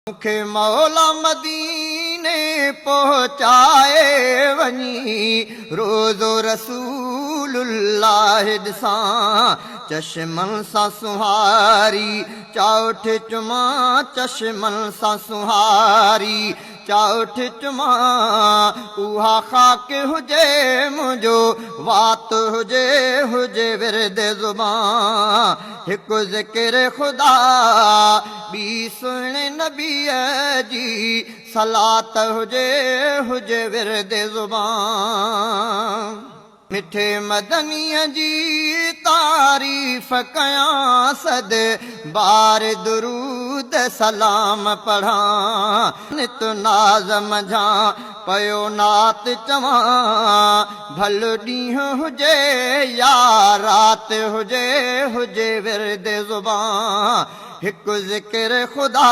मूंखे मौला मदीने पहुचाए वञी रोज़ो रसूलुल्लाह ॾिसां चश्मन सां सुहारी चाउठ चुमा चश्मन सां सुहारी चाउठ चुमा उहा ख़ाक हुजे मुंहिंजो वात हुजे हुजे विरद ज़ुबान हिकु ज़िक्र ख़ुदा ॿी सुहिणे नबीअ जी सलात हुजे हुजे विरद ज़ुबान मिठे मदनीअ जी तारीफ़ कयां सद बार दुरूद सलाम पढ़ां नित नाज़ मंझां पयो नात चवां भलो ॾींहुं हुजे या रात हुजे हुजे विरद ज़ुबान हिकु ज़िक्र ख़ुदा